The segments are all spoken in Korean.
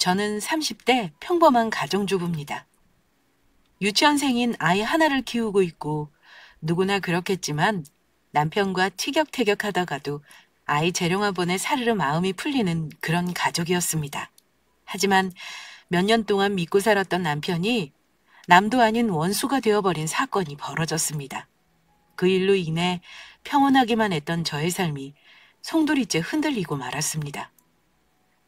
저는 30대 평범한 가정주부입니다. 유치원생인 아이 하나를 키우고 있고 누구나 그렇겠지만 남편과 티격태격 하다가도 아이 재롱아번에 사르르 마음이 풀리는 그런 가족이었습니다. 하지만 몇 년 동안 믿고 살았던 남편이 남도 아닌 원수가 되어버린 사건이 벌어졌습니다. 그 일로 인해 평온하기만 했던 저의 삶이 송두리째 흔들리고 말았습니다.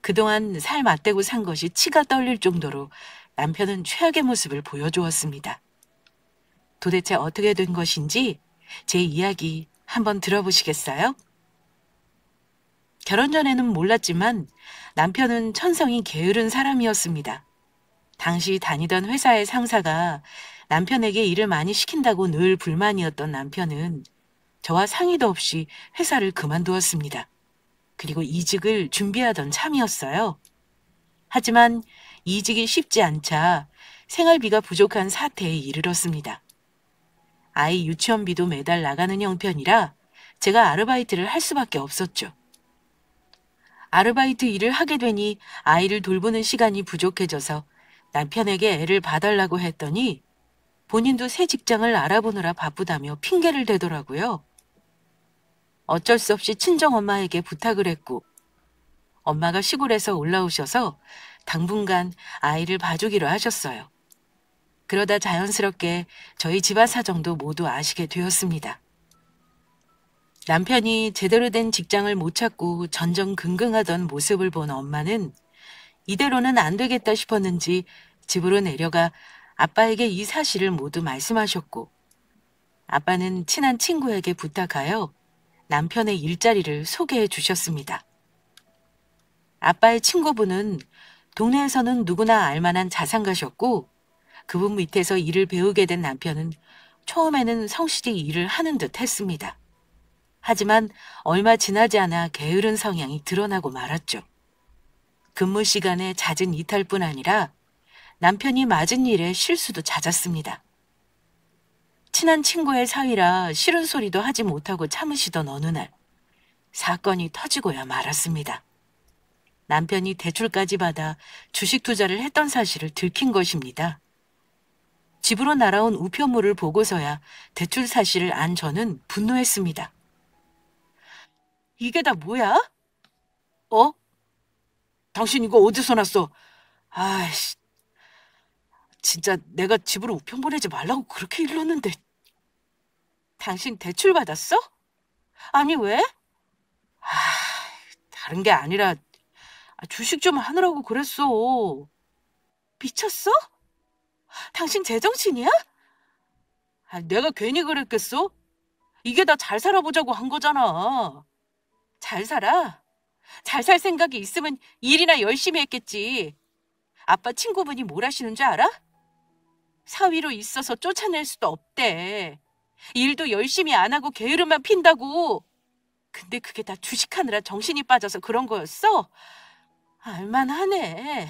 그동안 살 맞대고 산 것이 치가 떨릴 정도로 남편은 최악의 모습을 보여주었습니다. 도대체 어떻게 된 것인지 제 이야기 한번 들어보시겠어요? 결혼 전에는 몰랐지만 남편은 천성이 게으른 사람이었습니다. 당시 다니던 회사의 상사가 남편에게 일을 많이 시킨다고 늘 불만이었던 남편은 저와 상의도 없이 회사를 그만두었습니다. 그리고 이직을 준비하던 참이었어요. 하지만 이직이 쉽지 않자 생활비가 부족한 사태에 이르렀습니다. 아이 유치원비도 매달 나가는 형편이라 제가 아르바이트를 할 수밖에 없었죠. 아르바이트 일을 하게 되니 아이를 돌보는 시간이 부족해져서 남편에게 애를 봐달라고 했더니 본인도 새 직장을 알아보느라 바쁘다며 핑계를 대더라고요. 어쩔 수 없이 친정엄마에게 부탁을 했고 엄마가 시골에서 올라오셔서 당분간 아이를 봐주기로 하셨어요. 그러다 자연스럽게 저희 집안 사정도 모두 아시게 되었습니다. 남편이 제대로 된 직장을 못 찾고 전전긍긍하던 모습을 본 엄마는 이대로는 안 되겠다 싶었는지 집으로 내려가 아빠에게 이 사실을 모두 말씀하셨고 아빠는 친한 친구에게 부탁하여 남편의 일자리를 소개해 주셨습니다. 아빠의 친구분은 동네에서는 누구나 알만한 자산가셨고 그분 밑에서 일을 배우게 된 남편은 처음에는 성실히 일을 하는 듯 했습니다. 하지만 얼마 지나지 않아 게으른 성향이 드러나고 말았죠. 근무 시간에 잦은 이탈뿐 아니라 남편이 맞은 일에 실수도 잦았습니다. 친한 친구의 사위라 싫은 소리도 하지 못하고 참으시던 어느 날 사건이 터지고야 말았습니다. 남편이 대출까지 받아 주식 투자를 했던 사실을 들킨 것입니다. 집으로 날아온 우편물을 보고서야 대출 사실을 안 저는 분노했습니다. 이게 다 뭐야? 어? 당신 이거 어디서 났어? 아이씨, 진짜 내가 집으로 우편 보내지 말라고 그렇게 일렀는데. 당신 대출 받았어? 아니 왜? 아, 다른 게 아니라 주식 좀 하느라고 그랬어. 미쳤어? 당신 제정신이야? 내가 괜히 그랬겠어? 이게 다 잘 살아보자고 한 거잖아. 잘 살아? 잘 살 생각이 있으면 일이나 열심히 했겠지. 아빠 친구분이 뭘 하시는 줄 알아? 사위로 있어서 쫓아낼 수도 없대. 일도 열심히 안 하고 게으름만 핀다고. 근데 그게 다 주식하느라 정신이 빠져서 그런 거였어? 알만하네.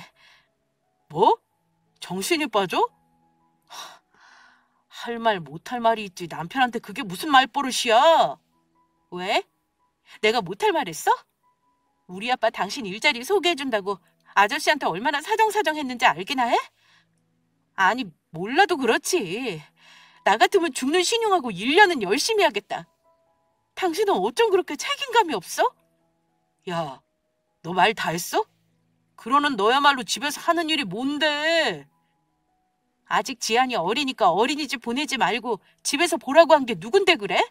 뭐? 정신이 빠져? 할 말 못할 말이 있지. 남편한테 그게 무슨 말버릇이야? 왜? 내가 못할 말 했어? 우리 아빠 당신 일자리 소개해준다고 아저씨한테 얼마나 사정사정했는지 알기나 해? 아니, 몰라도 그렇지. 나 같으면 죽는 신용하고 1년은 열심히 하겠다. 당신은 어쩜 그렇게 책임감이 없어? 야, 너 말 다 했어? 그러는 너야말로 집에서 하는 일이 뭔데? 아직 지안이 어리니까 어린이집 보내지 말고 집에서 보라고 한 게 누군데 그래?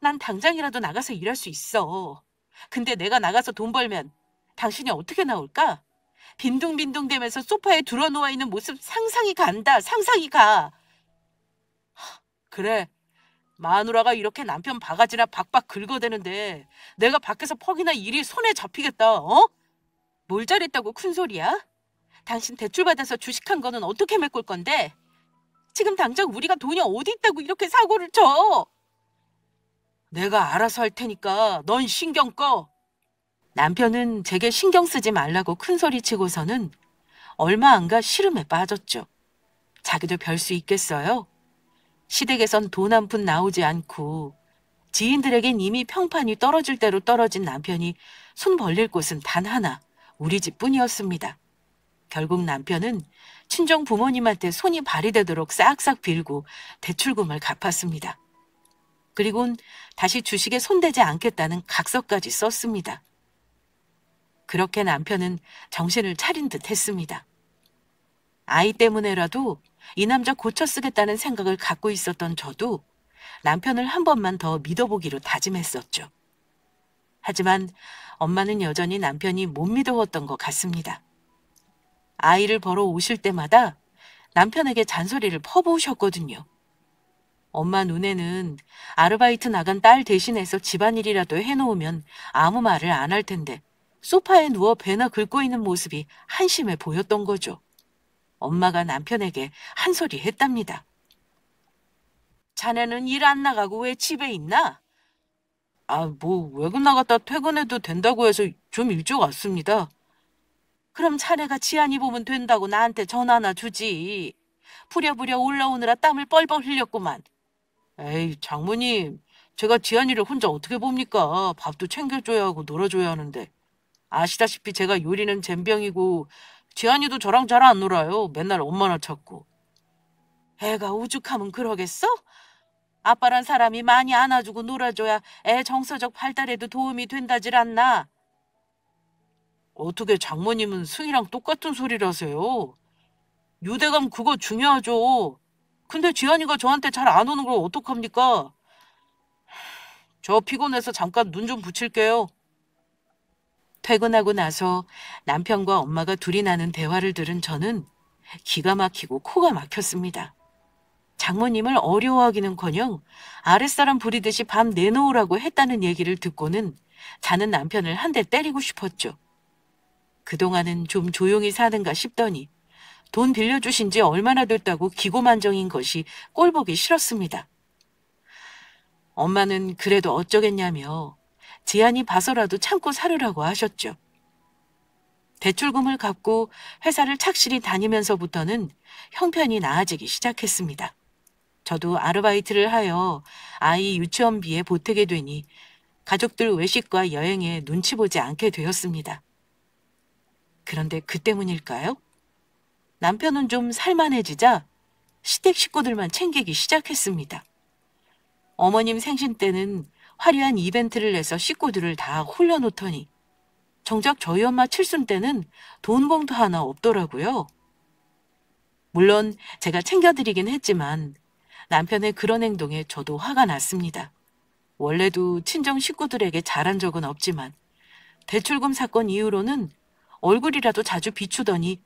난 당장이라도 나가서 일할 수 있어. 근데 내가 나가서 돈 벌면 당신이 어떻게 나올까? 빈둥빈둥대면서 소파에 드러누워 있는 모습 상상이 간다. 상상이 가. 그래. 마누라가 이렇게 남편 바가지나 박박 긁어대는데 내가 밖에서 퍽이나 일이 손에 잡히겠다. 어? 뭘 잘했다고 큰소리야? 당신 대출 받아서 주식한 거는 어떻게 메꿀 건데? 지금 당장 우리가 돈이 어디 있다고 이렇게 사고를 쳐? 내가 알아서 할 테니까 넌 신경 꺼. 남편은 제게 신경 쓰지 말라고 큰소리치고서는 얼마 안 가 시름에 빠졌죠. 자기도 별 수 있겠어요? 시댁에선 돈 한 푼 나오지 않고 지인들에겐 이미 평판이 떨어질 대로 떨어진 남편이 손 벌릴 곳은 단 하나, 우리 집뿐이었습니다. 결국 남편은 친정 부모님한테 손이 발이 되도록 싹싹 빌고 대출금을 갚았습니다. 그리곤 다시 주식에 손대지 않겠다는 각서까지 썼습니다. 그렇게 남편은 정신을 차린 듯 했습니다. 아이 때문에라도 이 남자 고쳐 쓰겠다는 생각을 갖고 있었던 저도 남편을 한 번만 더 믿어보기로 다짐했었죠. 하지만 엄마는 여전히 남편이 못 믿어왔던 것 같습니다. 아이를 보러 오실 때마다 남편에게 잔소리를 퍼부으셨거든요. 엄마 눈에는 아르바이트 나간 딸 대신해서 집안일이라도 해놓으면 아무 말을 안 할 텐데 소파에 누워 배나 긁고 있는 모습이 한심해 보였던 거죠. 엄마가 남편에게 한 소리 했답니다. 자네는 일 안 나가고 왜 집에 있나? 뭐 외근 나갔다 퇴근해도 된다고 해서 좀 일찍 왔습니다. 그럼 자네가 지안이 보면 된다고 나한테 전화나 주지. 부랴부랴 올라오느라 땀을 뻘뻘 흘렸구만. 에이, 장모님, 제가 지안이를 혼자 어떻게 봅니까? 밥도 챙겨줘야 하고 놀아줘야 하는데. 아시다시피 제가 요리는 젬병이고 지안이도 저랑 잘 안 놀아요. 맨날 엄마나 찾고. 애가 오죽하면 그러겠어? 아빠란 사람이 많이 안아주고 놀아줘야 애 정서적 발달에도 도움이 된다질 않나? 어떻게 장모님은 승이랑 똑같은 소리를 하세요? 유대감 그거 중요하죠. 근데 지안이가 저한테 잘 안 오는 걸 어떡합니까? 저 피곤해서 잠깐 눈 좀 붙일게요. 퇴근하고 나서 남편과 엄마가 둘이 나눈 대화를 들은 저는 기가 막히고 코가 막혔습니다. 장모님을 어려워하기는커녕 아랫사람 부리듯이 밤 내놓으라고 했다는 얘기를 듣고는 자는 남편을 한 대 때리고 싶었죠. 그동안은 좀 조용히 사는가 싶더니 돈 빌려주신 지 얼마나 됐다고 기고만정인 것이 꼴보기 싫었습니다. 엄마는 그래도 어쩌겠냐며 지안이 봐서라도 참고 살으라고 하셨죠. 대출금을 갚고 회사를 착실히 다니면서부터는 형편이 나아지기 시작했습니다. 저도 아르바이트를 하여 아이 유치원비에 보태게 되니 가족들 외식과 여행에 눈치 보지 않게 되었습니다. 그런데 그 때문일까요? 남편은 좀 살만해지자 시댁 식구들만 챙기기 시작했습니다. 어머님 생신 때는 화려한 이벤트를 내서 식구들을 다 홀려놓더니 정작 저희 엄마 칠순 때는 돈 봉투 하나 없더라고요. 물론 제가 챙겨드리긴 했지만 남편의 그런 행동에 저도 화가 났습니다. 원래도 친정 식구들에게 잘한 적은 없지만 대출금 사건 이후로는 얼굴이라도 자주 비추더니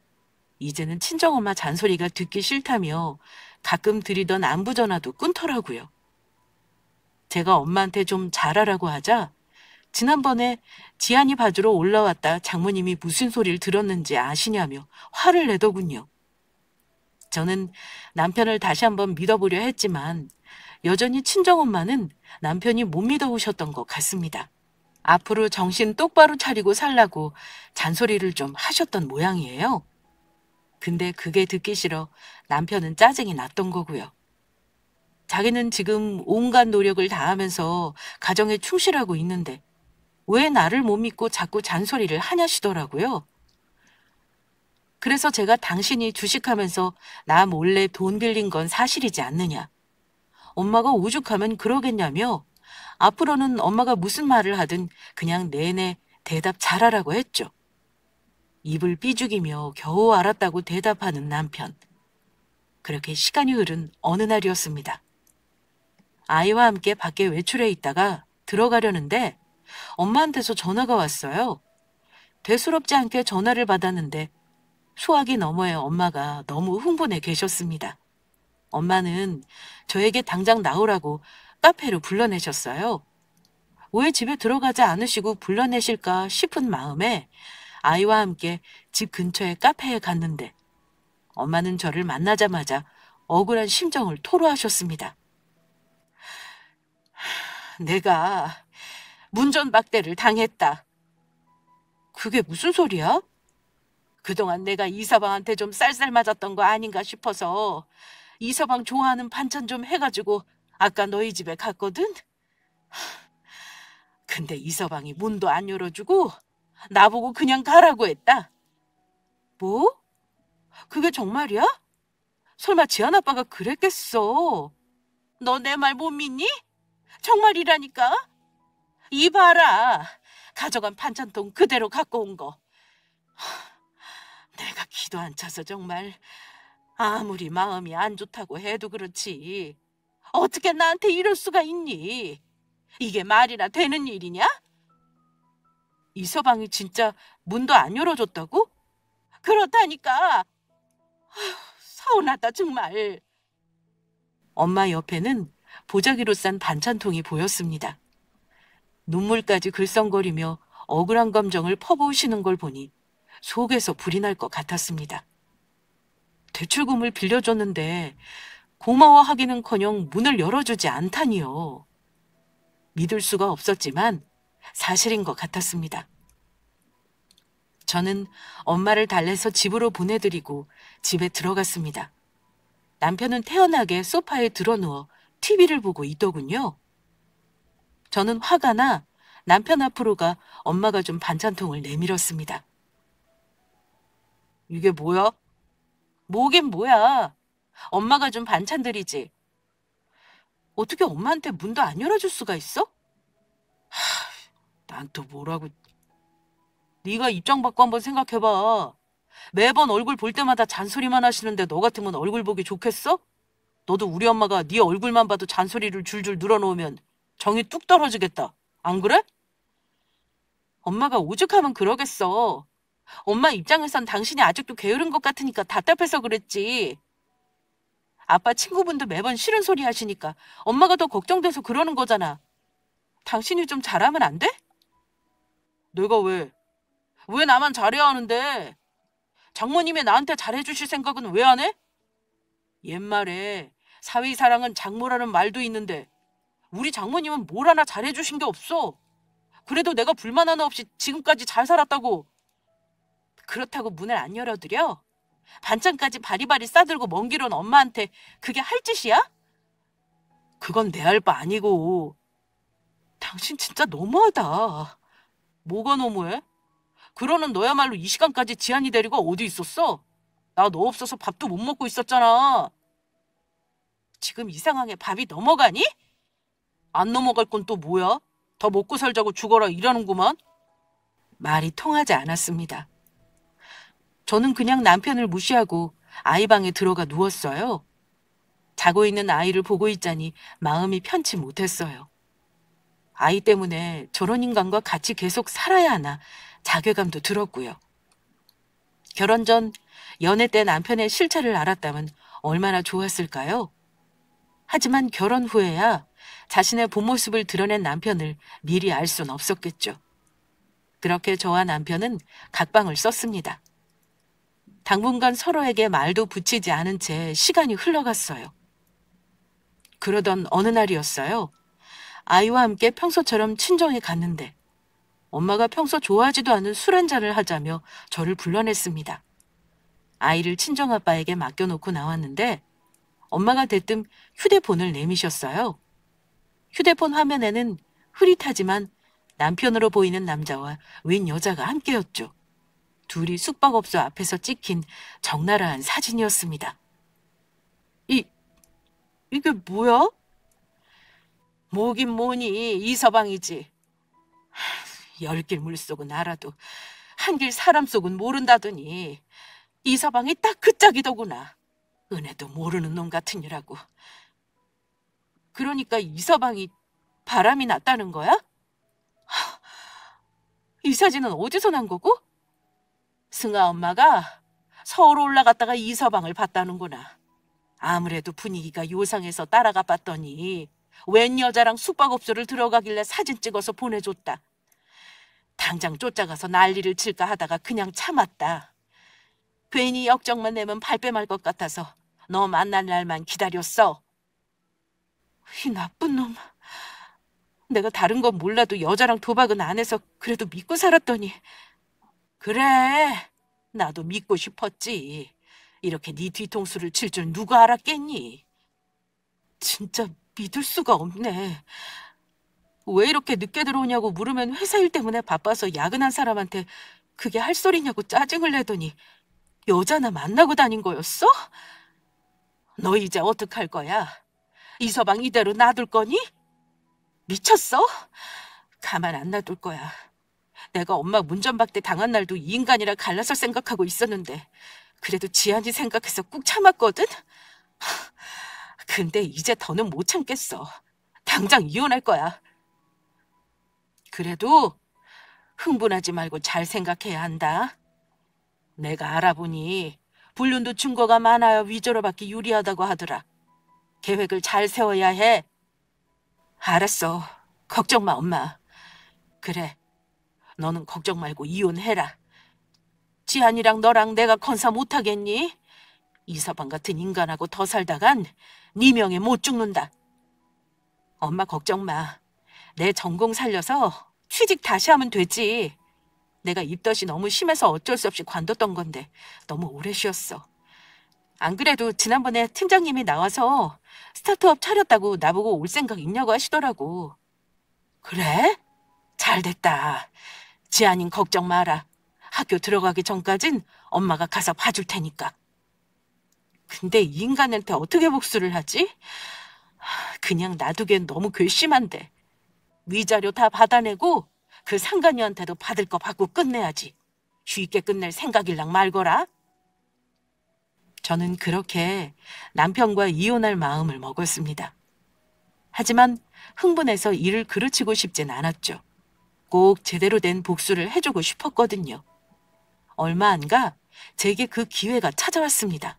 이제는 친정엄마 잔소리가 듣기 싫다며 가끔 드리던 안부 전화도 끊더라고요. 제가 엄마한테 좀 잘하라고 하자 지난번에 지안이 봐주러 올라왔다 장모님이 무슨 소리를 들었는지 아시냐며 화를 내더군요. 저는 남편을 다시 한번 믿어보려 했지만 여전히 친정엄마는 남편이 못 믿어오셨던 것 같습니다. 앞으로 정신 똑바로 차리고 살라고 잔소리를 좀 하셨던 모양이에요. 근데 그게 듣기 싫어 남편은 짜증이 났던 거고요. 자기는 지금 온갖 노력을 다하면서 가정에 충실하고 있는데 왜 나를 못 믿고 자꾸 잔소리를 하냐시더라고요. 그래서 제가 당신이 주식하면서 나 몰래 돈 빌린 건 사실이지 않느냐. 엄마가 오죽하면 그러겠냐며 앞으로는 엄마가 무슨 말을 하든 그냥 내내 대답 잘하라고 했죠. 입을 삐죽이며 겨우 알았다고 대답하는 남편. 그렇게 시간이 흐른 어느 날이었습니다. 아이와 함께 밖에 외출해 있다가 들어가려는데 엄마한테서 전화가 왔어요. 대수롭지 않게 전화를 받았는데 소화기 너머에 엄마가 너무 흥분해 계셨습니다. 엄마는 저에게 당장 나오라고 카페로 불러내셨어요. 왜 집에 들어가지 않으시고 불러내실까 싶은 마음에 아이와 함께 집 근처의 카페에 갔는데 엄마는 저를 만나자마자 억울한 심정을 토로하셨습니다. 내가 문전박대를 당했다. 그게 무슨 소리야? 그동안 내가 이서방한테 좀 쌀쌀 맞았던 거 아닌가 싶어서 이서방 좋아하는 반찬 좀 해가지고 아까 너희 집에 갔거든? 근데 이서방이 문도 안 열어주고 나보고 그냥 가라고 했다. 뭐? 그게 정말이야? 설마 지한 아빠가 그랬겠어? 너 내 말 못 믿니? 정말이라니까? 이 봐라. 가져간 반찬통 그대로 갖고 온 거. 내가 기도 안 차서 정말 아무리 마음이 안 좋다고 해도 그렇지. 어떻게 나한테 이럴 수가 있니? 이게 말이나 되는 일이냐? 이서방이 진짜 문도 안 열어줬다고? 그렇다니까. 서운하다 정말. 엄마 옆에는 보자기로 싼 반찬통이 보였습니다. 눈물까지 글썽거리며 억울한 감정을 퍼부으시는 걸 보니 속에서 불이 날 것 같았습니다. 대출금을 빌려줬는데 고마워하기는커녕 문을 열어주지 않다니요. 믿을 수가 없었지만 사실인 것 같았습니다. 저는 엄마를 달래서 집으로 보내드리고 집에 들어갔습니다. 남편은 태연하게 소파에 드러누워 TV를 보고 있더군요. 저는 화가 나 남편 앞으로 가 엄마가 준 반찬통을 내밀었습니다. 이게 뭐야? 뭐긴 뭐야. 엄마가 준 반찬들이지. 어떻게 엄마한테 문도 안 열어줄 수가 있어? 난 또 뭐라고. 네가 입장 바꿔 한번 생각해봐. 매번 얼굴 볼 때마다 잔소리만 하시는데 너 같으면 얼굴 보기 좋겠어? 너도 우리 엄마가 네 얼굴만 봐도 잔소리를 줄줄 늘어놓으면 정이 뚝 떨어지겠다. 안 그래? 엄마가 오죽하면 그러겠어. 엄마 입장에선 당신이 아직도 게으른 것 같으니까 답답해서 그랬지. 아빠 친구분도 매번 싫은 소리 하시니까 엄마가 더 걱정돼서 그러는 거잖아. 당신이 좀 잘하면 안 돼? 내가 왜? 왜 나만 잘해야 하는데? 장모님이 나한테 잘해주실 생각은 왜 안 해? 옛말에 사위사랑은 장모라는 말도 있는데 우리 장모님은 뭘 하나 잘해주신 게 없어. 그래도 내가 불만 하나 없이 지금까지 잘 살았다고. 그렇다고 문을 안 열어드려? 반찬까지 바리바리 싸들고 먼 길 온 엄마한테 그게 할 짓이야? 그건 내 할 바 아니고. 당신 진짜 너무하다. 뭐가 너무해? 그러는 너야말로 이 시간까지 지한이 데리고 어디 있었어? 나 너 없어서 밥도 못 먹고 있었잖아. 지금 이 상황에 밥이 넘어가니? 안 넘어갈 건 또 뭐야? 더 먹고 살자고 죽어라 이러는구만. 말이 통하지 않았습니다. 저는 그냥 남편을 무시하고 아이 방에 들어가 누웠어요. 자고 있는 아이를 보고 있자니 마음이 편치 못했어요. 아이 때문에 저런 인간과 같이 계속 살아야 하나 자괴감도 들었고요. 결혼 전 연애 때 남편의 실체를 알았다면 얼마나 좋았을까요? 하지만 결혼 후에야 자신의 본 모습을 드러낸 남편을 미리 알 순 없었겠죠. 그렇게 저와 남편은 각방을 썼습니다. 당분간 서로에게 말도 붙이지 않은 채 시간이 흘러갔어요. 그러던 어느 날이었어요. 아이와 함께 평소처럼 친정에 갔는데 엄마가 평소 좋아하지도 않은 술 한잔을 하자며 저를 불러냈습니다. 아이를 친정아빠에게 맡겨놓고 나왔는데 엄마가 대뜸 휴대폰을 내미셨어요. 휴대폰 화면에는 흐릿하지만 남편으로 보이는 남자와 웬 여자가 함께였죠. 둘이 숙박업소 앞에서 찍힌 적나라한 사진이었습니다. 이게 뭐야? 뭐긴 뭐니, 이서방이지. 열길 물속은 알아도 한길 사람 속은 모른다더니 이서방이 딱 그 짝이더구나. 은혜도 모르는 놈 같으니라고. 그러니까 이서방이 바람이 났다는 거야? 이 사진은 어디서 난 거고? 승아 엄마가 서울 올라갔다가 이서방을 봤다는구나. 아무래도 분위기가 요상해서 따라가 봤더니 웬 여자랑 숙박업소를 들어가길래 사진 찍어서 보내줬다. 당장 쫓아가서 난리를 칠까 하다가 그냥 참았다. 괜히 역정만 내면 발뺌할 것 같아서 너 만날 날만 기다렸어. 이 나쁜 놈. 내가 다른 건 몰라도 여자랑 도박은 안 해서 그래도 믿고 살았더니. 그래, 나도 믿고 싶었지. 이렇게 네 뒤통수를 칠 줄 누가 알았겠니? 진짜 믿을 수가 없네. 왜 이렇게 늦게 들어오냐고 물으면 회사 일 때문에 바빠서 야근한 사람한테 그게 할 소리냐고 짜증을 내더니 여자나 만나고 다닌 거였어? 너 이제 어떡할 거야? 이서방 이대로 놔둘 거니? 미쳤어? 가만 안 놔둘 거야. 내가 엄마 문전박대 당한 날도 이 인간이라 갈라서 생각하고 있었는데 그래도 지안이 생각해서 꾹 참았거든? 근데 이제 더는 못 참겠어. 당장 이혼할 거야. 그래도 흥분하지 말고 잘 생각해야 한다. 내가 알아보니 불륜도 증거가 많아야 위조로 받기 유리하다고 하더라. 계획을 잘 세워야 해. 알았어. 걱정 마, 엄마. 그래, 너는 걱정 말고 이혼해라. 지한이랑 너랑 내가 건사 못하겠니? 이서방 같은 인간하고 더 살다간 네 명에 못 죽는다. 엄마 걱정 마. 내 전공 살려서 취직 다시 하면 되지. 내가 입덧이 너무 심해서 어쩔 수 없이 관뒀던 건데 너무 오래 쉬었어. 안 그래도 지난번에 팀장님이 나와서 스타트업 차렸다고 나보고 올 생각 있냐고 하시더라고. 그래? 잘 됐다. 지아님 걱정 마라. 학교 들어가기 전까진 엄마가 가서 봐줄 테니까. 근데 이 인간한테 어떻게 복수를 하지? 그냥 놔두기엔 너무 괘씸한데. 위자료 다 받아내고 그 상간녀한테도 받을 거 받고 끝내야지. 쉽게 끝낼 생각일랑 말거라. 저는 그렇게 남편과 이혼할 마음을 먹었습니다. 하지만 흥분해서 일을 그르치고 싶진 않았죠. 꼭 제대로 된 복수를 해주고 싶었거든요. 얼마 안 가 제게 그 기회가 찾아왔습니다.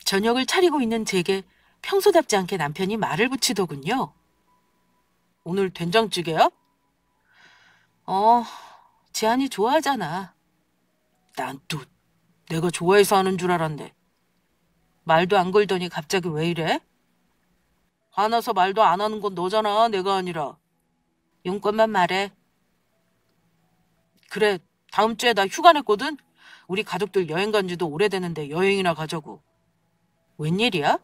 저녁을 차리고 있는 제게 평소답지 않게 남편이 말을 붙이더군요. 오늘 된장찌개야? 지안이 좋아하잖아. 난 또 내가 좋아해서 하는 줄 알았네. 말도 안 걸더니 갑자기 왜 이래? 화나서 말도 안 하는 건 너잖아, 내가 아니라. 용건만 말해. 그래, 다음 주에 나 휴가 냈거든? 우리 가족들 여행 간 지도 오래됐는데 여행이나 가자고. 웬일이야?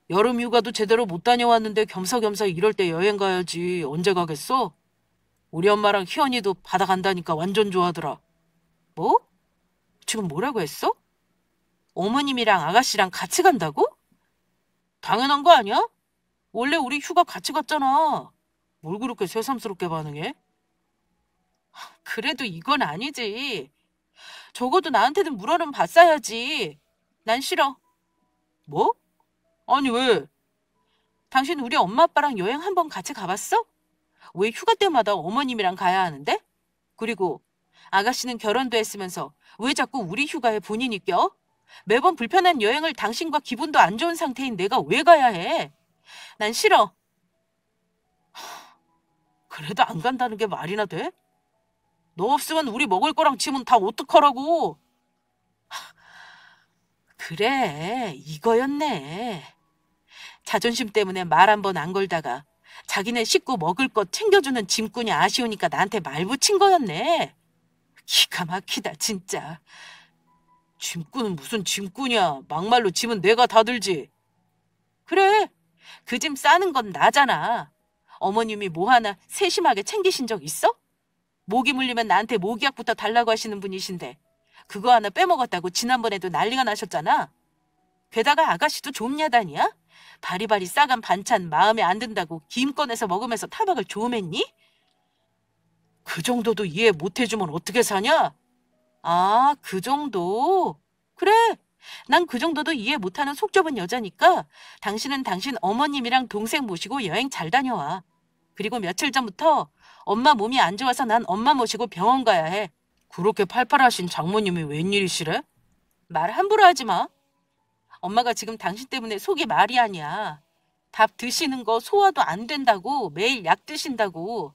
여름 휴가도 제대로 못 다녀왔는데 겸사겸사 이럴 때 여행 가야지. 언제 가겠어? 우리 엄마랑 희연이도 바다 간다니까 완전 좋아하더라. 뭐? 지금 뭐라고 했어? 어머님이랑 아가씨랑 같이 간다고? 당연한 거 아니야? 원래 우리 휴가 같이 갔잖아. 뭘 그렇게 새삼스럽게 반응해? 그래도 이건 아니지. 적어도 나한테는 물어는 봤어야지. 난 싫어. 뭐? 아니 왜? 당신 우리 엄마 아빠랑 여행 한번 같이 가봤어? 왜 휴가 때마다 어머님이랑 가야 하는데? 그리고 아가씨는 결혼도 했으면서 왜 자꾸 우리 휴가에 본인이 껴? 매번 불편한 여행을 당신과 기분도 안 좋은 상태인 내가 왜 가야 해? 난 싫어. 그래도 안 간다는 게 말이나 돼? 너 없으면 우리 먹을 거랑 짐은 다 어떡하라고? 그래, 이거였네. 자존심 때문에 말 한 번 안 걸다가 자기네 식구 먹을 것 챙겨주는 짐꾼이 아쉬우니까 나한테 말 붙인 거였네. 기가 막히다, 진짜. 짐꾼은 무슨 짐꾼이야. 막말로 짐은 내가 다 들지. 그래, 그 짐 싸는 건 나잖아. 어머님이 뭐 하나 세심하게 챙기신 적 있어? 모기 물리면 나한테 모기약부터 달라고 하시는 분이신데 그거 하나 빼먹었다고 지난번에도 난리가 나셨잖아. 게다가 아가씨도 좀 야단이야? 바리바리 싸간 반찬 마음에 안 든다고 김 꺼내서 먹으면서 타박을 조음했니? 그 정도도 이해 못 해주면 어떻게 사냐? 아, 그 정도? 그래, 난 그 정도도 이해 못하는 속 좁은 여자니까 당신은 당신 어머님이랑 동생 모시고 여행 잘 다녀와. 그리고 며칠 전부터 엄마 몸이 안 좋아서 난 엄마 모시고 병원 가야 해. 그렇게 팔팔하신 장모님이 웬일이시래? 말 함부로 하지 마. 엄마가 지금 당신 때문에 속이 말이 아니야. 밥 드시는 거 소화도 안 된다고 매일 약 드신다고.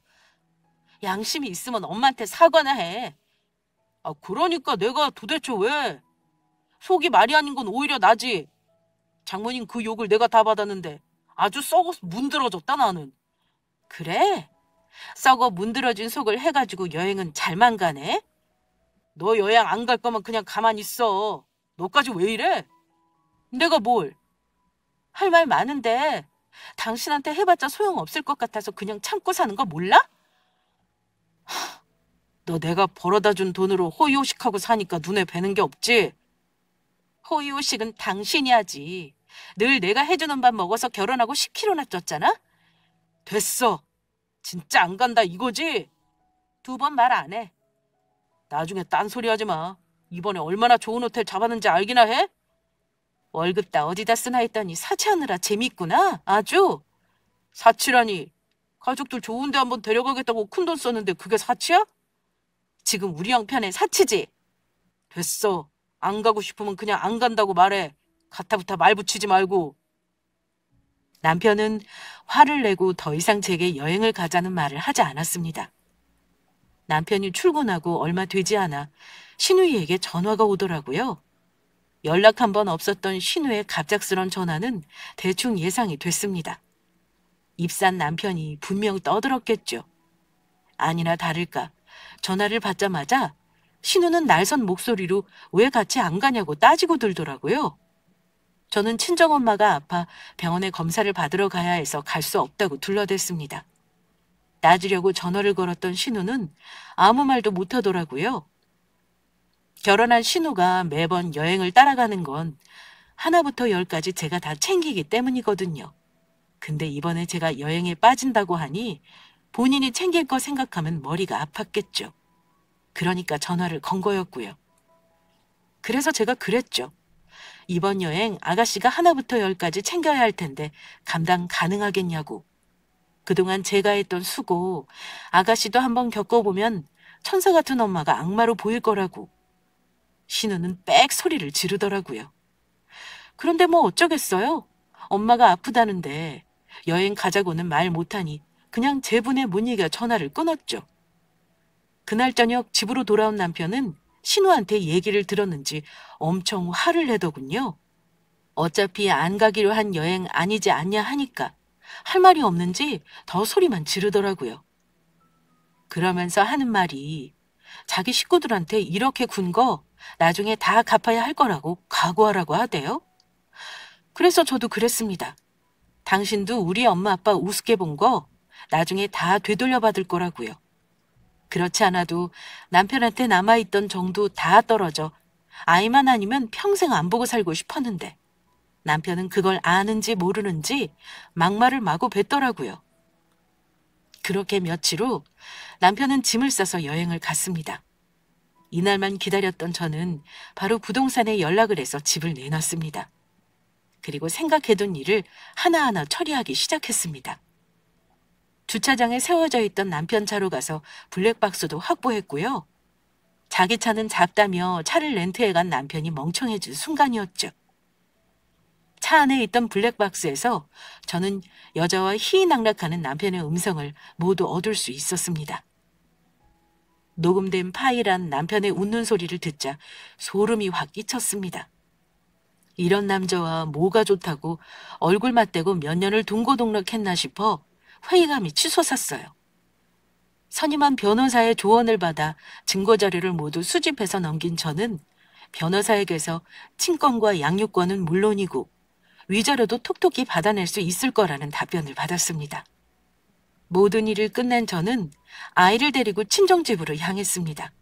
양심이 있으면 엄마한테 사과나 해. 아, 그러니까 내가 도대체 왜? 속이 말이 아닌 건 오히려 나지. 장모님 그 욕을 내가 다 받았는데 아주 썩어 문드러졌다 나는. 그래? 썩어 문드러진 속을 해가지고 여행은 잘만 가네? 너 여행 안 갈 거면 그냥 가만히 있어. 너까지 왜 이래? 내가 뭘? 할 말 많은데 당신한테 해봤자 소용없을 것 같아서 그냥 참고 사는 거 몰라? 너 내가 벌어다 준 돈으로 호의호식하고 사니까 눈에 뵈는 게 없지? 호의호식은 당신이 하지. 늘 내가 해주는 밥 먹어서 결혼하고 10kg나 쪘잖아? 됐어. 진짜 안 간다 이거지? 2번 말 안 해. 나중에 딴소리 하지 마. 이번에 얼마나 좋은 호텔 잡았는지 알기나 해? 월급 다 어디다 쓰나 했더니 사치하느라 재밌구나. 아주. 사치라니. 가족들 좋은 데 한번 데려가겠다고 큰돈 썼는데 그게 사치야? 지금 우리 형편에 사치지? 됐어. 안 가고 싶으면 그냥 안 간다고 말해. 가타부타 말 붙이지 말고. 남편은 화를 내고 더 이상 제게 여행을 가자는 말을 하지 않았습니다. 남편이 출근하고 얼마 되지 않아 신우이에게 전화가 오더라고요. 연락 한 번 없었던 신우의 갑작스런 전화는 대충 예상이 됐습니다. 입산 남편이 분명 떠들었겠죠. 아니나 다를까 전화를 받자마자 신우는 날선 목소리로 왜 같이 안 가냐고 따지고 들더라고요. 저는 친정엄마가 아파 병원에 검사를 받으러 가야 해서 갈 수 없다고 둘러댔습니다. 따지려고 전화를 걸었던 신우는 아무 말도 못하더라고요. 결혼한 신우가 매번 여행을 따라가는 건 하나부터 열까지 제가 다 챙기기 때문이거든요. 근데 이번에 제가 여행에 빠진다고 하니 본인이 챙길 거 생각하면 머리가 아팠겠죠. 그러니까 전화를 건 거였고요. 그래서 제가 그랬죠. 이번 여행 아가씨가 하나부터 열까지 챙겨야 할 텐데 감당 가능하겠냐고. 그동안 제가 했던 수고 아가씨도 한번 겪어보면 천사 같은 엄마가 악마로 보일 거라고. 신우는 빽 소리를 지르더라고요. 그런데 뭐 어쩌겠어요. 엄마가 아프다는데 여행 가자고는 말 못하니 그냥 제 분에 못 이겨 전화를 끊었죠. 그날 저녁 집으로 돌아온 남편은 신우한테 얘기를 들었는지 엄청 화를 내더군요. 어차피 안 가기로 한 여행 아니지 않냐 하니까 할 말이 없는지 더 소리만 지르더라고요. 그러면서 하는 말이 자기 식구들한테 이렇게 군 거 나중에 다 갚아야 할 거라고 각오하라고 하대요. 그래서 저도 그랬습니다. 당신도 우리 엄마 아빠 우습게 본 거 나중에 다 되돌려 받을 거라고요. 그렇지 않아도 남편한테 남아있던 정도 다 떨어져 아이만 아니면 평생 안 보고 살고 싶었는데 남편은 그걸 아는지 모르는지 막말을 마구 뱉더라고요. 그렇게 며칠 후 남편은 짐을 싸서 여행을 갔습니다. 이날만 기다렸던 저는 바로 부동산에 연락을 해서 집을 내놨습니다. 그리고 생각해둔 일을 하나하나 처리하기 시작했습니다. 주차장에 세워져 있던 남편 차로 가서 블랙박스도 확보했고요. 자기 차는 작다며 차를 렌트해 간 남편이 멍청해진 순간이었죠. 차 안에 있던 블랙박스에서 저는 여자와 희희낙락하는 남편의 음성을 모두 얻을 수 있었습니다. 녹음된 파일한 남편의 웃는 소리를 듣자 소름이 확 끼쳤습니다. 이런 남자와 뭐가 좋다고 얼굴 맞대고 몇 년을 동고동락했나 싶어 회의감이 치솟았어요. 선임한 변호사의 조언을 받아 증거자료를 모두 수집해서 넘긴 저는 변호사에게서 친권과 양육권은 물론이고 위자료도 톡톡히 받아낼 수 있을 거라는 답변을 받았습니다. 모든 일을 끝낸 저는 아이를 데리고 친정집으로 향했습니다.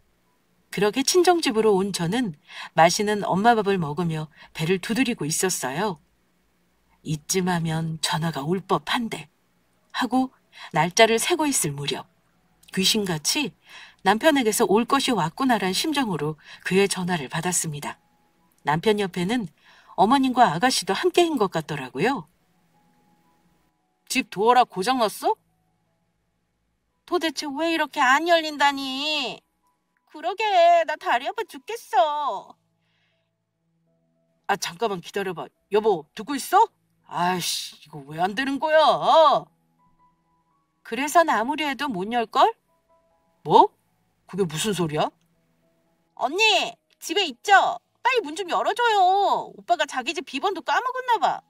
그렇게 친정집으로 온 저는 맛있는 엄마 밥을 먹으며 배를 두드리고 있었어요. 이쯤 하면 전화가 올 법한데 하고 날짜를 세고 있을 무렵 귀신같이 남편에게서 올 것이 왔구나란 심정으로 그의 전화를 받았습니다. 남편 옆에는 어머님과 아가씨도 함께인 것 같더라고요. 집 도어락 고장났어? 도대체 왜 이렇게 안 열린다니? 그러게, 나 다리 아파 죽겠어. 아, 잠깐만 기다려봐. 여보, 듣고 있어? 아이씨, 이거 왜 안 되는 거야? 그래서 아무리 해도 못 열걸? 뭐? 그게 무슨 소리야? 언니, 집에 있죠? 빨리 문 좀 열어줘요. 오빠가 자기 집 비번도 까먹었나 봐.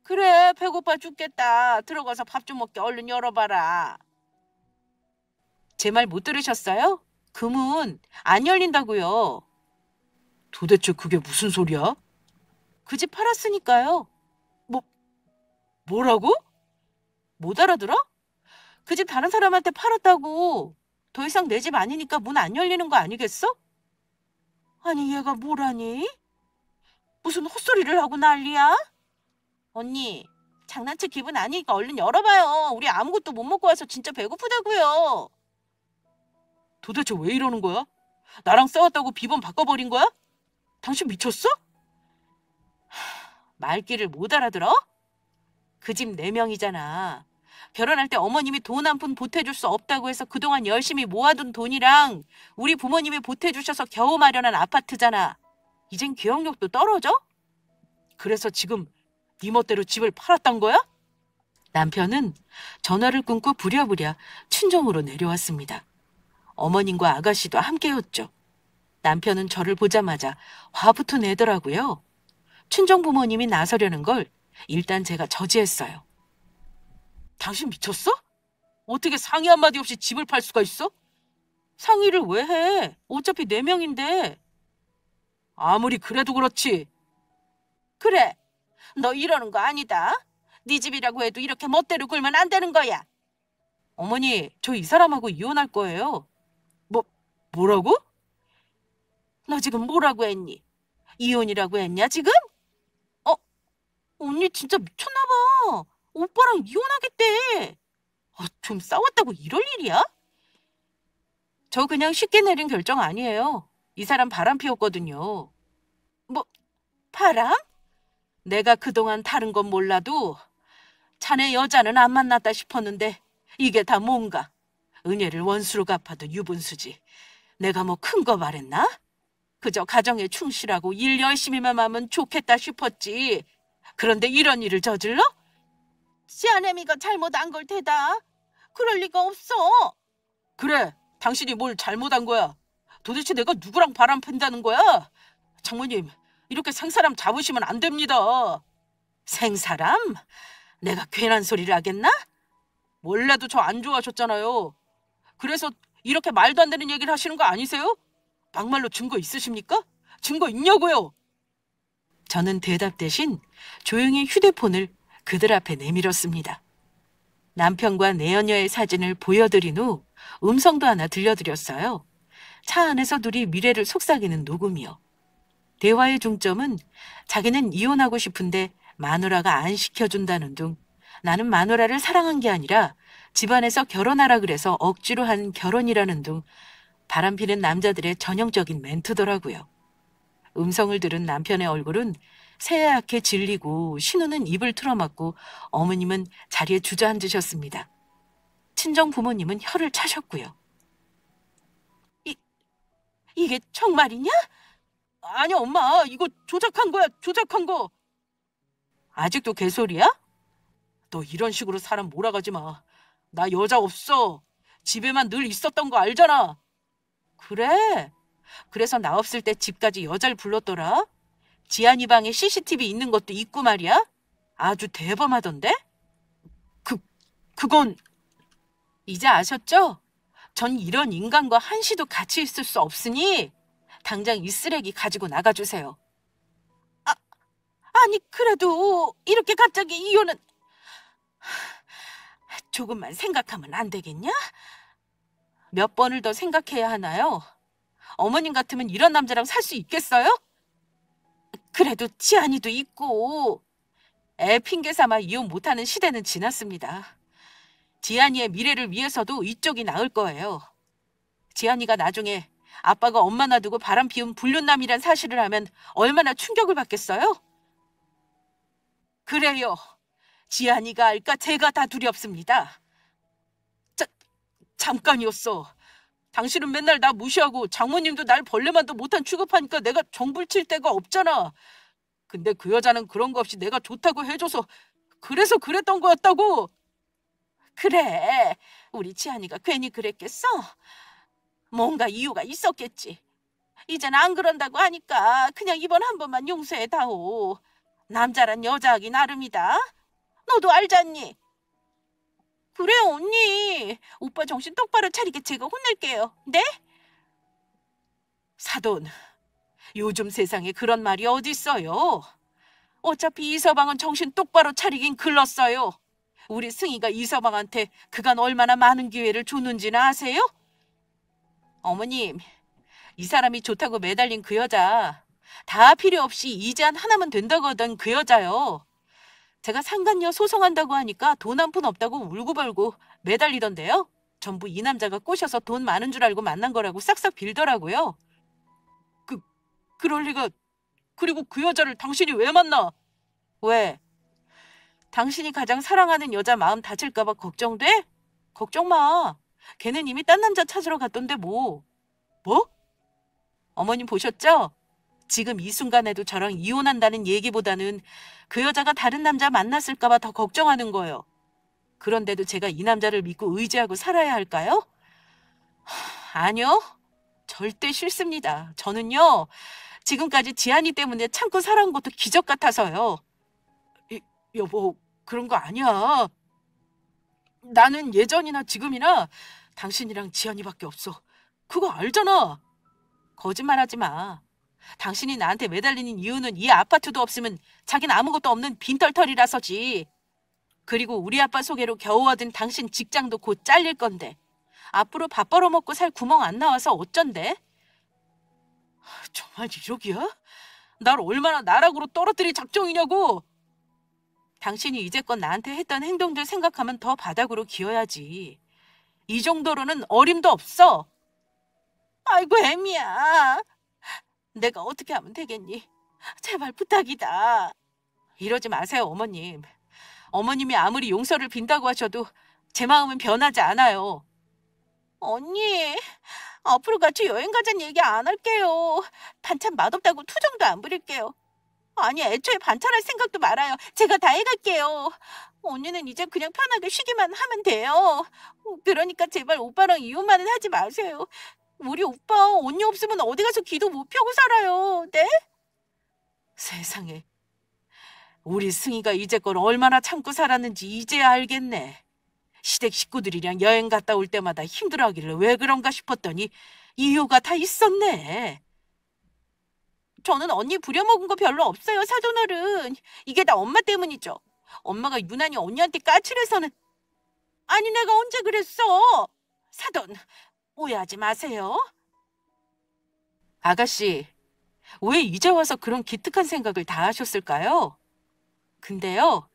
그래, 배고파 죽겠다. 들어가서 밥 좀 먹게 얼른 열어봐라. 제 말 못 들으셨어요? 그 문 안 열린다고요. 도대체 그게 무슨 소리야? 그 집 팔았으니까요. 뭐, 뭐라고? 못 알아들어? 그 집 다른 사람한테 팔았다고. 더 이상 내 집 아니니까 문 안 열리는 거 아니겠어? 아니, 얘가 뭐라니? 무슨 헛소리를 하고 난리야? 언니, 장난칠 기분 아니니까 얼른 열어봐요. 우리 아무것도 못 먹고 와서 진짜 배고프다고요. 도대체 왜 이러는 거야? 나랑 싸웠다고 비번 바꿔버린 거야? 당신 미쳤어? 말귀를 못 알아들어? 그 집 4명이잖아. 결혼할 때 어머님이 돈 한 푼 보태줄 수 없다고 해서 그동안 열심히 모아둔 돈이랑 우리 부모님이 보태주셔서 겨우 마련한 아파트잖아. 이젠 기억력도 떨어져? 그래서 지금 네 멋대로 집을 팔았단 거야? 남편은 전화를 끊고 부랴부랴 친정으로 내려왔습니다. 어머님과 아가씨도 함께였죠. 남편은 저를 보자마자 화부터 내더라고요. 친정 부모님이 나서려는 걸 일단 제가 저지했어요. 당신 미쳤어? 어떻게 상의 한마디 없이 집을 팔 수가 있어? 상의를 왜 해? 어차피 4명인데. 아무리 그래도 그렇지. 그래, 너 이러는 거 아니다. 네 집이라고 해도 이렇게 멋대로 굴면 안 되는 거야. 어머니, 저 이 사람하고 이혼할 거예요. 뭐라고? 너 지금 뭐라고 했니? 이혼이라고 했냐, 지금? 언니 진짜 미쳤나 봐. 오빠랑 이혼하겠대. 좀 싸웠다고 이럴 일이야? 저 그냥 쉽게 내린 결정 아니에요. 이 사람 바람 피웠거든요. 바람? 내가 그동안 다른 건 몰라도 자네 여자는 안 만났다 싶었는데 이게 다 뭔가. 은혜를 원수로 갚아도 유분수지. 내가 뭐 큰 거 말했나? 그저 가정에 충실하고 일 열심히만 하면 좋겠다 싶었지. 그런데 이런 일을 저질러? 지아내미가 잘못한 걸 테다. 그럴 리가 없어. 그래, 당신이 뭘 잘못한 거야? 도대체 내가 누구랑 바람 핀다는 거야? 장모님, 이렇게 생사람 잡으시면 안 됩니다. 생사람? 내가 괜한 소리를 하겠나? 원래도 저 안 좋아하셨잖아요. 그래서 이렇게 말도 안 되는 얘기를 하시는 거 아니세요? 막말로 증거 있으십니까? 증거 있냐고요? 저는 대답 대신 조용히 휴대폰을 그들 앞에 내밀었습니다. 남편과 내연녀의 사진을 보여드린 후 음성도 하나 들려드렸어요. 차 안에서 둘이 미래를 속삭이는 녹음이요. 대화의 중점은 자기는 이혼하고 싶은데 마누라가 안 시켜준다는 둥, 나는 마누라를 사랑한 게 아니라 집안에서 결혼하라 그래서 억지로 한 결혼이라는 둥, 바람피는 남자들의 전형적인 멘트더라고요. 음성을 들은 남편의 얼굴은 새하얗게 질리고 신우는 입을 틀어막고 어머님은 자리에 주저앉으셨습니다. 친정 부모님은 혀를 차셨고요. 이게 정말이냐? 아니 엄마, 이거 조작한 거야, 조작한 거. 아직도 개소리야? 너 이런 식으로 사람 몰아가지 마. 나 여자 없어. 집에만 늘 있었던 거 알잖아. 그래? 그래서 나 없을 때 집까지 여자를 불렀더라? 지안이 방에 CCTV 있는 것도 있고 말이야? 아주 대범하던데? 그건... 이제 아셨죠? 전 이런 인간과 한시도 같이 있을 수 없으니 당장 이 쓰레기 가지고 나가주세요. 아니 그래도 이렇게 갑자기 이혼은... 조금만 생각하면 안 되겠냐? 몇 번을 더 생각해야 하나요? 어머님 같으면 이런 남자랑 살 수 있겠어요? 그래도 지안이도 있고. 애 핑계 삼아 이혼 못하는 시대는 지났습니다. 지안이의 미래를 위해서도 이쪽이 나을 거예요. 지안이가 나중에 아빠가 엄마 놔두고 바람 피운 불륜남이란 사실을 하면 얼마나 충격을 받겠어요? 그래요. 지안이가 알까 제가 다 두렵습니다. 잠깐이었어. 당신은 맨날 나 무시하고 장모님도 날 벌레만도 못한 취급하니까 내가 정불칠 데가 없잖아. 근데 그 여자는 그런 거 없이 내가 좋다고 해줘서 그래서 그랬던 거였다고. 그래, 우리 지안이가 괜히 그랬겠어? 뭔가 이유가 있었겠지. 이젠 안 그런다고 하니까 그냥 이번 한 번만 용서해다오. 남자란 여자하기 나름이다. 너도 알잖니? 그래 언니. 오빠 정신 똑바로 차리게 제가 혼낼게요. 네? 사돈, 요즘 세상에 그런 말이 어딨어요. 어차피 이서방은 정신 똑바로 차리긴 글렀어요. 우리 승희가 이서방한테 그간 얼마나 많은 기회를 줬는지는 아세요? 어머님, 이 사람이 좋다고 매달린 그 여자, 다 필요 없이 이제한 하나면 된다고 하던 그 여자요. 제가 상간녀 소송한다고 하니까 돈 한 푼 없다고 울고불고 매달리던데요. 전부 이 남자가 꼬셔서 돈 많은 줄 알고 만난 거라고 싹싹 빌더라고요. 그, 그럴 리가. 그리고 그 여자를 당신이 왜 만나? 왜? 당신이 가장 사랑하는 여자 마음 다칠까 봐 걱정돼? 걱정 마. 걔는 이미 딴 남자 찾으러 갔던데 뭐. 뭐? 어머님 보셨죠? 지금 이 순간에도 저랑 이혼한다는 얘기보다는 그 여자가 다른 남자 만났을까 봐 더 걱정하는 거예요. 그런데도 제가 이 남자를 믿고 의지하고 살아야 할까요? 아니요. 절대 싫습니다. 저는요, 지금까지 지한이 때문에 참고 살아온 것도 기적 같아서요. 여보, 그런 거 아니야. 나는 예전이나 지금이나 당신이랑 지한이밖에 없어. 그거 알잖아. 거짓말하지 마. 당신이 나한테 매달리는 이유는 이 아파트도 없으면 자긴 아무것도 없는 빈털털이라서지. 그리고 우리 아빠 소개로 겨우 얻은 당신 직장도 곧 잘릴 건데. 앞으로 밥 벌어먹고 살 구멍 안 나와서 어쩐데? 정말 이러기야? 날 얼마나 나락으로 떨어뜨릴 작정이냐고! 당신이 이제껏 나한테 했던 행동들 생각하면 더 바닥으로 기어야지. 이 정도로는 어림도 없어. 아이고 애미야. 내가 어떻게 하면 되겠니? 제발 부탁이다. 이러지 마세요 어머님. 어머님이 아무리 용서를 빈다고 하셔도 제 마음은 변하지 않아요. 언니, 앞으로 같이 여행 가자는 얘기 안 할게요. 반찬 맛없다고 투정도 안 부릴게요. 아니, 애초에 반찬할 생각도 말아요. 제가 다 해갈게요. 언니는 이제 그냥 편하게 쉬기만 하면 돼요. 그러니까 제발 오빠랑 이혼만은 하지 마세요. 우리 오빠 언니 없으면 어디 가서 기도 못 펴고 살아요. 네? 세상에. 우리 승희가 이제껏 얼마나 참고 살았는지 이제야 알겠네. 시댁 식구들이랑 여행 갔다 올 때마다 힘들어하길래 왜 그런가 싶었더니 이유가 다 있었네. 저는 언니 부려먹은 거 별로 없어요, 사돈어른. 이게 다 엄마 때문이죠. 엄마가 유난히 언니한테 까칠해서는. 아니, 내가 언제 그랬어? 사돈, 오해하지 마세요. 아가씨, 왜 이제 와서 그런 기특한 생각을 다 하셨을까요? 근데요,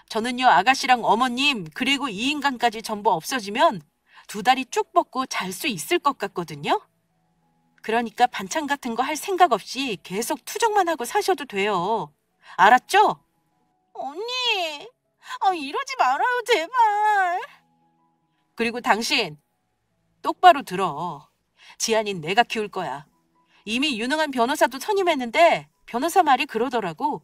저는요, 아가씨랑 어머님, 그리고 이 인간까지 전부 없어지면 두 다리 쭉 뻗고 잘 수 있을 것 같거든요? 그러니까 반찬 같은 거 할 생각 없이 계속 투정만 하고 사셔도 돼요. 알았죠? 언니, 이러지 말아요, 제발. 그리고 당신, 똑바로 들어. 지안인 내가 키울 거야. 이미 유능한 변호사도 선임했는데 변호사 말이 그러더라고.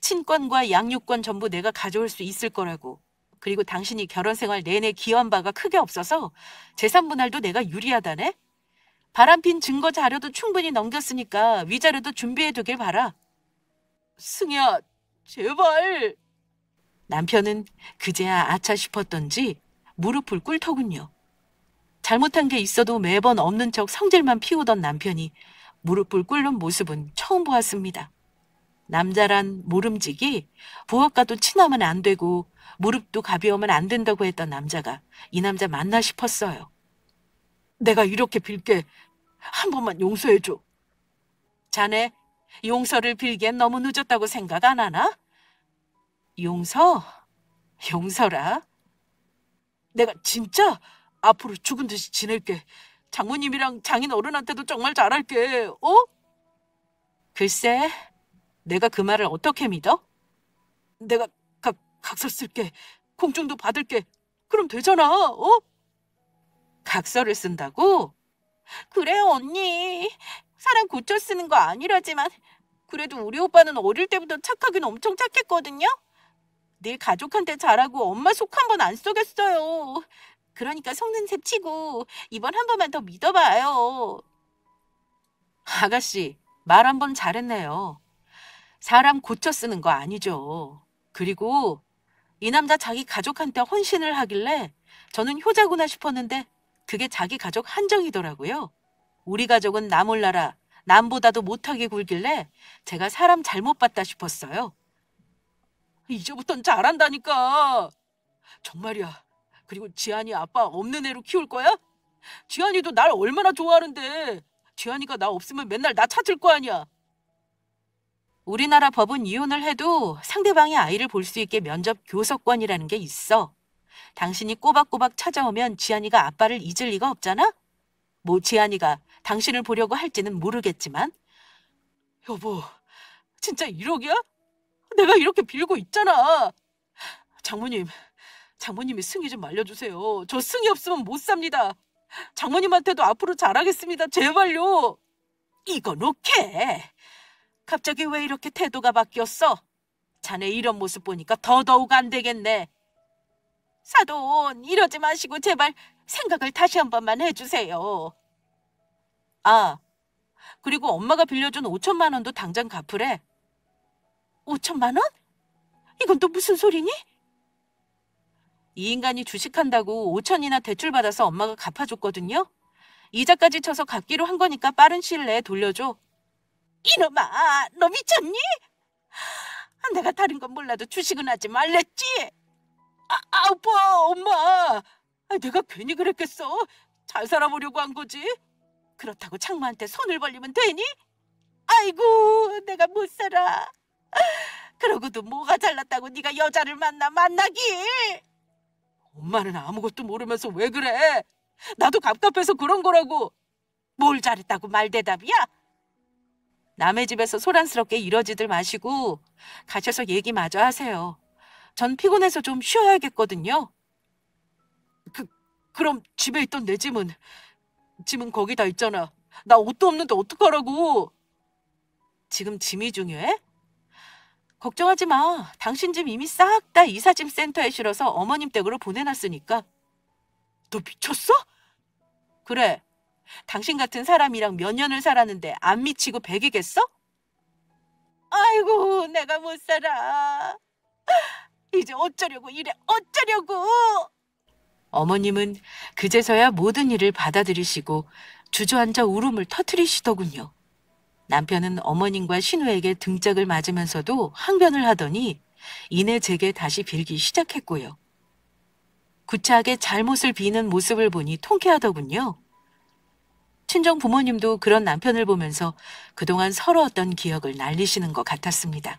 친권과 양육권 전부 내가 가져올 수 있을 거라고. 그리고 당신이 결혼 생활 내내 기여한 바가 크게 없어서 재산 분할도 내가 유리하다네. 바람핀 증거 자료도 충분히 넘겼으니까 위자료도 준비해 두길 바라. 승희야, 제발. 남편은 그제야 아차 싶었던지 무릎을 꿇더군요. 잘못한 게 있어도 매번 없는 척 성질만 피우던 남편이 무릎을 꿇는 모습은 처음 보았습니다. 남자란 모름지기 부엌과도 친하면 안 되고 무릎도 가벼우면 안 된다고 했던 남자가 이 남자 맞나 싶었어요. 내가 이렇게 빌게 한 번만 용서해줘. 자네 용서를 빌기엔 너무 늦었다고 생각 안 하나? 용서? 용서라? 내가 진짜 앞으로 죽은 듯이 지낼게. 장모님이랑 장인 어른한테도 정말 잘할게. 어? 글쎄, 내가 그 말을 어떻게 믿어? 내가 각서 쓸게. 공증도 받을게. 그럼 되잖아. 어? 각서를 쓴다고? 그래요, 언니. 사람 고쳐 쓰는 거 아니라지만 그래도 우리 오빠는 어릴 때부터 착하긴 엄청 착했거든요. 늘 가족한테 잘하고 엄마 속 한 번 안 쏘겠어요. 그러니까 속는 셈 치고 이번 한 번만 더 믿어봐요. 아가씨, 말 한 번 잘했네요. 사람 고쳐 쓰는 거 아니죠. 그리고 이 남자 자기 가족한테 헌신을 하길래 저는 효자구나 싶었는데 그게 자기 가족 한정이더라고요. 우리 가족은 나 몰라라 남보다도 못하게 굴길래 제가 사람 잘못 봤다 싶었어요. 이제부턴 잘한다니까. 정말이야. 그리고 지안이 아빠 없는 애로 키울 거야? 지안이도 날 얼마나 좋아하는데. 지안이가 나 없으면 맨날 나 찾을 거 아니야. 우리나라 법은 이혼을 해도 상대방의 아이를 볼 수 있게 면접 교섭권이라는 게 있어. 당신이 꼬박꼬박 찾아오면 지안이가 아빠를 잊을 리가 없잖아? 뭐 지안이가 당신을 보려고 할지는 모르겠지만. 여보, 진짜 1억이야? 내가 이렇게 빌고 있잖아. 장모님이 승희 좀 알려주세요. 저 승희 없으면 못 삽니다. 장모님한테도 앞으로 잘하겠습니다. 제발요. 이건 오케이. 갑자기 왜 이렇게 태도가 바뀌었어? 자네 이런 모습 보니까 더더욱 안 되겠네. 사돈, 이러지 마시고 제발 생각을 다시 한 번만 해주세요. 아, 그리고 엄마가 빌려준 5천만 원도 당장 갚으래. 5천만 원? 이건 또 무슨 소리니? 이 인간이 주식한다고 5천이나 대출받아서 엄마가 갚아줬거든요. 이자까지 쳐서 갚기로 한 거니까 빠른 시일 내에 돌려줘. 이놈아, 너 미쳤니? 내가 다른 건 몰라도 주식은 하지 말랬지? 아빠, 엄마. 내가 괜히 그랬겠어. 잘 살아보려고 한 거지. 그렇다고 장모한테 손을 벌리면 되니? 아이고, 내가 못 살아. 그러고도 뭐가 잘났다고 네가 여자를 만나길. 엄마는 아무것도 모르면서 왜 그래? 나도 갑갑해서 그런 거라고. 뭘 잘했다고 말대답이야? 남의 집에서 소란스럽게 이러지들 마시고 가셔서 얘기 마저 하세요. 전 피곤해서 좀 쉬어야겠거든요. 그럼 집에 있던 내 짐은 거기다 있잖아. 나 옷도 없는데 어떡하라고. 지금 짐이 중요해? 걱정하지 마. 당신 짐 이미 싹 다 이사짐 센터에 실어서 어머님 댁으로 보내놨으니까. 너 미쳤어? 그래. 당신 같은 사람이랑 몇 년을 살았는데 안 미치고 백이겠어? 아이고, 내가 못 살아. 이제 어쩌려고 이래, 어쩌려고. 어머님은 그제서야 모든 일을 받아들이시고 주저앉아 울음을 터뜨리시더군요. 남편은 어머님과 신우에게 등짝을 맞으면서도 항변을 하더니 이내 제게 다시 빌기 시작했고요. 구차하게 잘못을 비는 모습을 보니 통쾌하더군요. 친정 부모님도 그런 남편을 보면서 그동안 서러웠던 기억을 날리시는 것 같았습니다.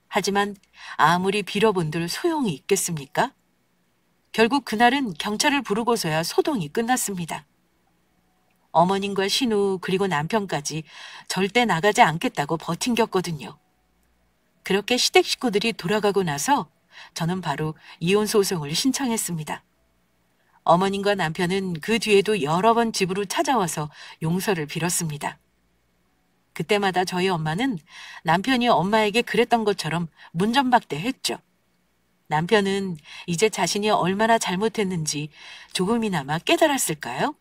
하지만 아무리 빌어본들 소용이 있겠습니까? 결국 그날은 경찰을 부르고서야 소동이 끝났습니다. 어머님과 신우 그리고 남편까지 절대 나가지 않겠다고 버틴겼거든요. 그렇게 시댁 식구들이 돌아가고 나서 저는 바로 이혼 소송을 신청했습니다. 어머님과 남편은 그 뒤에도 여러 번 집으로 찾아와서 용서를 빌었습니다. 그때마다 저희 엄마는 남편이 엄마에게 그랬던 것처럼 문전박대했죠. 남편은 이제 자신이 얼마나 잘못했는지 조금이나마 깨달았을까요?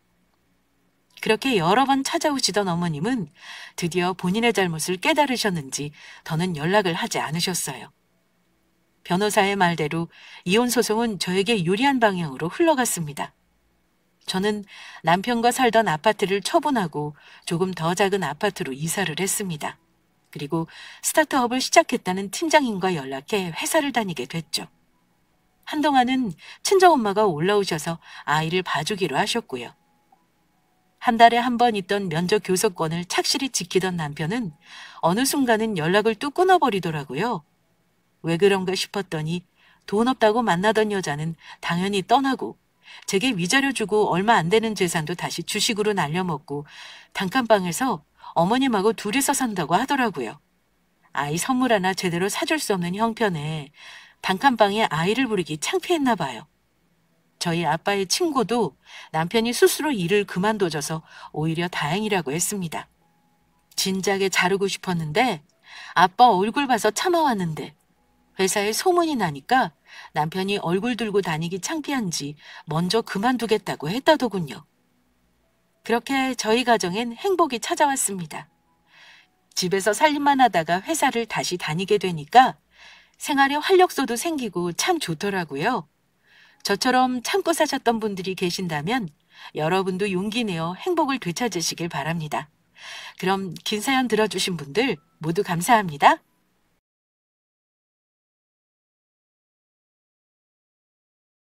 그렇게 여러 번 찾아오시던 어머님은 드디어 본인의 잘못을 깨달으셨는지 더는 연락을 하지 않으셨어요. 변호사의 말대로 이혼 소송은 저에게 유리한 방향으로 흘러갔습니다. 저는 남편과 살던 아파트를 처분하고 조금 더 작은 아파트로 이사를 했습니다. 그리고 스타트업을 시작했다는 팀장님과 연락해 회사를 다니게 됐죠. 한동안은 친정엄마가 올라오셔서 아이를 봐주기로 하셨고요. 한 달에 한 번 있던 면접 교섭권을 착실히 지키던 남편은 어느 순간은 연락을 뚝 끊어버리더라고요. 왜 그런가 싶었더니 돈 없다고 만나던 여자는 당연히 떠나고 제게 위자료 주고 얼마 안 되는 재산도 다시 주식으로 날려먹고 단칸방에서 어머님하고 둘이서 산다고 하더라고요. 아이 선물 하나 제대로 사줄 수 없는 형편에 단칸방에 아이를 부리기 창피했나 봐요. 저희 아빠의 친구도 남편이 스스로 일을 그만둬줘서 오히려 다행이라고 했습니다. 진작에 자르고 싶었는데 아빠 얼굴 봐서 참아왔는데 회사에 소문이 나니까 남편이 얼굴 들고 다니기 창피한지 먼저 그만두겠다고 했다더군요. 그렇게 저희 가정엔 행복이 찾아왔습니다. 집에서 살림만 하다가 회사를 다시 다니게 되니까 생활에 활력소도 생기고 참 좋더라고요. 저처럼 참고 사셨던 분들이 계신다면 여러분도 용기 내어 행복을 되찾으시길 바랍니다. 그럼 긴 사연 들어주신 분들 모두 감사합니다.